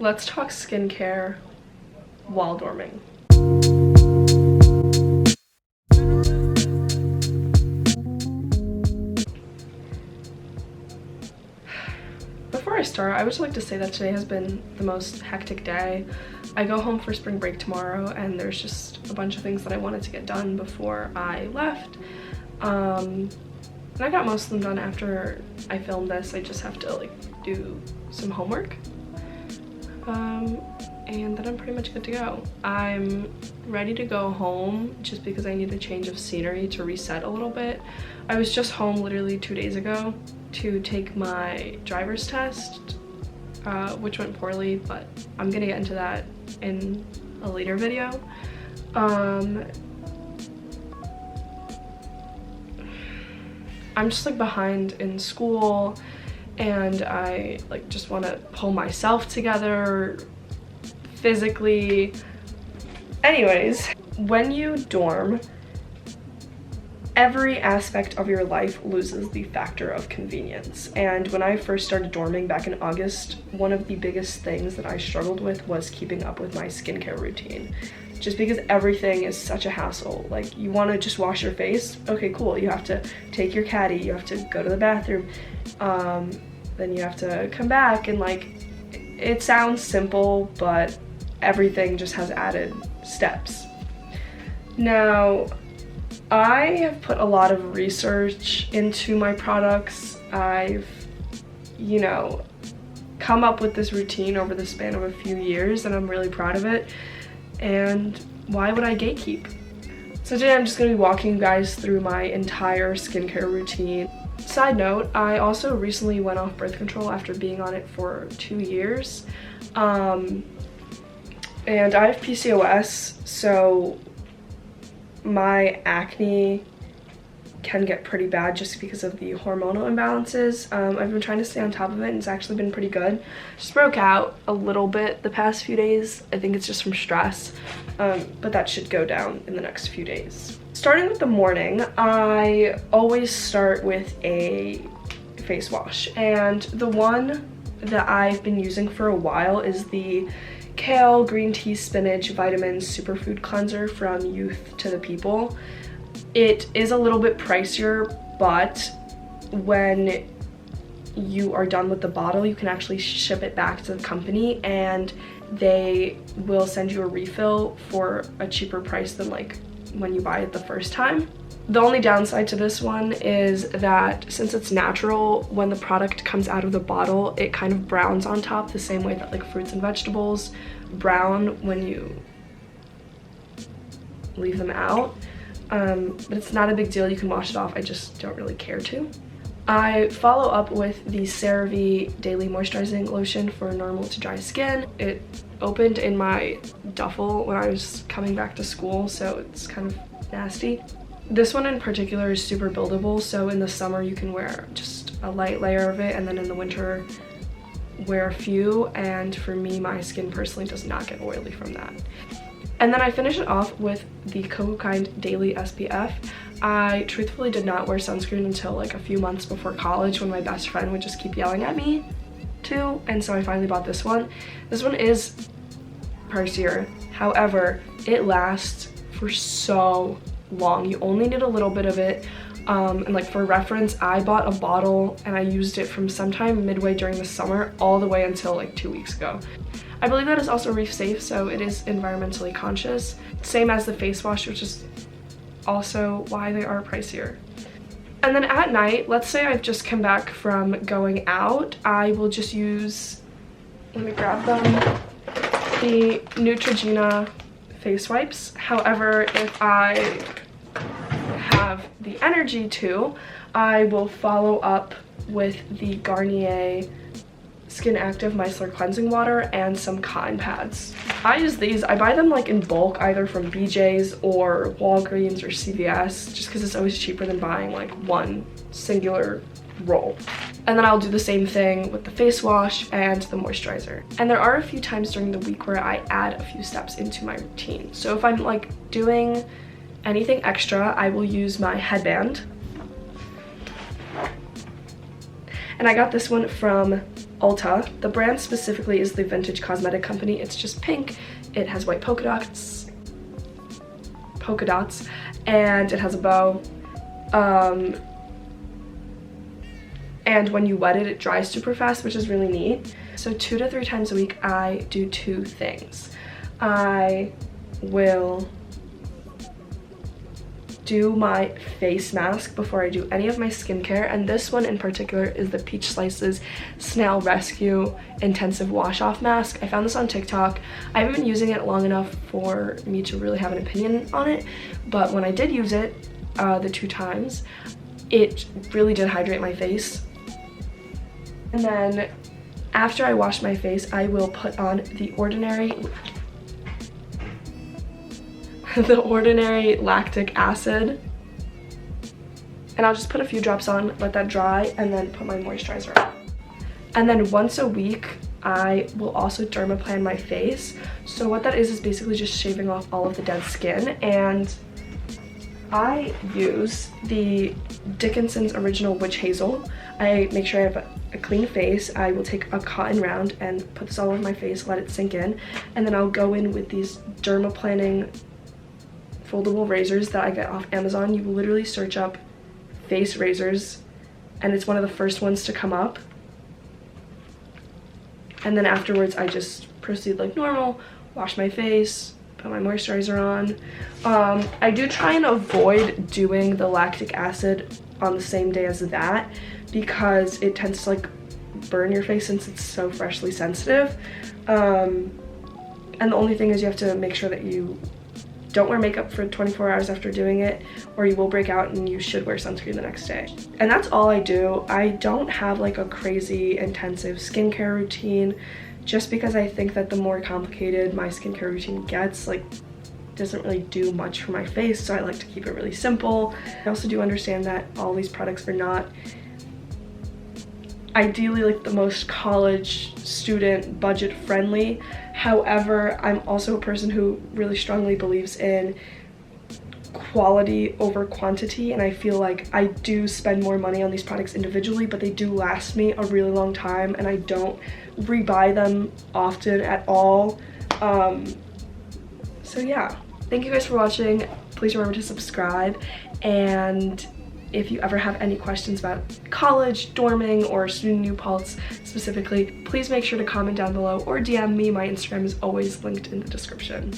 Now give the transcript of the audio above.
let's talk skincare while dorming. Before I start, I would just like to say that today has been the most hectic day. I go home for spring break tomorrow, and there's just a bunch of things that I wanted to get done before I left. And I got most of them done after I filmed this. I just have to like do some homework. And then I'm pretty much good to go. I'm ready to go home just because I need a change of scenery to reset a little bit. I was just home literally 2 days ago to take my driver's test, which went poorly, but I'm gonna get into that in a later video. I'm just like behind in school, and I like just want to pull myself together physically. Anyways, when you dorm, every aspect of your life loses the factor of convenience. And when I first started dorming back in August, one of the biggest things that I struggled with was keeping up with my skincare routine. Just because everything is such a hassle. Like, you want to just wash your face, okay, cool. You have to take your caddy, you have to go to the bathroom, then you have to come back, and like, it sounds simple, but everything just has added steps. Now, I have put a lot of research into my products. I've, you know, come up with this routine over the span of a few years, and I'm really proud of it. And why would I gatekeep? So today I'm just gonna be walking you guys through my entire skincare routine. Side note, I also recently went off birth control after being on it for 2 years. And I have PCOS, so my acne can get pretty bad just because of the hormonal imbalances. I've been trying to stay on top of it, and it's actually been pretty good. Just broke out a little bit the past few days. I think it's just from stress, but that should go down in the next few days. Starting with the morning, I always start with a face wash, and the one that I've been using for a while is the Kale Green Tea Spinach Vitamins Superfood Cleanser from Youth to the People. It is a little bit pricier, but when you are done with the bottle, you can actually ship it back to the company, and they will send you a refill for a cheaper price than like when you buy it the first time. The only downside to this one is that since it's natural, when the product comes out of the bottle, it kind of browns on top the same way that like fruits and vegetables brown when you leave them out. But it's not a big deal, you can wash it off, I just don't really care to. I follow up with the Cerave Daily Moisturizing Lotion for normal to dry skin. It opened in my duffel when I was coming back to school, so it's kind of nasty. This one in particular is super buildable, so in the summer you can wear just a light layer of it, and then in the winter wear a few, and for me, my skin personally does not get oily from that. And then I finish it off with the Coco Kind Daily SPF. I truthfully did not wear sunscreen until like a few months before college, when my best friend would just keep yelling at me to, and so I finally bought this one. This one is pricier, however, it lasts for so long. You only need a little bit of it, and like for reference, I bought a bottle and I used it from sometime midway during the summer all the way until like 2 weeks ago. I believe that is also reef safe, so it is environmentally conscious, same as the face wash, which is also why they are pricier. And then at night, let's say I've just come back from going out, I will just use, let me grab them, the Neutrogena face wipes. However, if I have the energy to, I will follow up with the Garnier Skin Active Micellar Cleansing Water and some cotton pads. I use these, I buy them like in bulk, either from BJ's or Walgreens or CVS, just because it's always cheaper than buying like one singular roll. And then I'll do the same thing with the face wash and the moisturizer. And there are a few times during the week where I add a few steps into my routine. So if I'm like doing anything extra, I will use my headband. And I got this one from Ulta. The brand specifically is the Vintage Cosmetic Company. It's just pink. It has white polka dots, and it has a bow. And when you wet it, it dries super fast, which is really neat. So 2 to 3 times a week, I do 2 things. I will do my face mask before I do any of my skincare, and this one in particular is the Peach Slices Snail Rescue Intensive Wash Off Mask. I found this on TikTok. I haven't been using it long enough for me to really have an opinion on it, but when I did use it the 2 times, it really did hydrate my face. And then after I wash my face, I will put on the Ordinary lactic acid, and I'll just put a few drops on, let that dry, and then put my moisturizer on. And then once a week, I will also dermaplan my face. So what that is basically just shaving off all of the dead skin, and I use the Dickinson's Original Witch Hazel. I make sure I have a clean face. I will take a cotton round and put this all over my face, let it sink in, and then I'll go in with these dermaplaning foldable razors that I get off Amazon. You will literally search up face razors, and it's one of the first ones to come up. And then afterwards, I just proceed like normal, wash my face, put my moisturizer on. I do try and avoid doing the lactic acid on the same day as that, because it tends to like burn your face since it's so freshly sensitive. And the only thing is you have to make sure that you don't wear makeup for 24 hours after doing it, or you will break out, and you should wear sunscreen the next day. And that's all I do. I don't have like a crazy intensive skincare routine, just because I think that the more complicated my skincare routine gets, like, doesn't really do much for my face, so I like to keep it really simple. I also do understand that all these products are not ideally like the most college student budget friendly. However, I'm also a person who really strongly believes in quality over quantity, and I feel like I do spend more money on these products individually, but they do last me a really long time, and I don't rebuy them often at all. So yeah, thank you guys for watching. Please remember to subscribe, and if you ever have any questions about college, dorming, or SUNY New Paltz specifically, please make sure to comment down below or DM me. My Instagram is always linked in the description.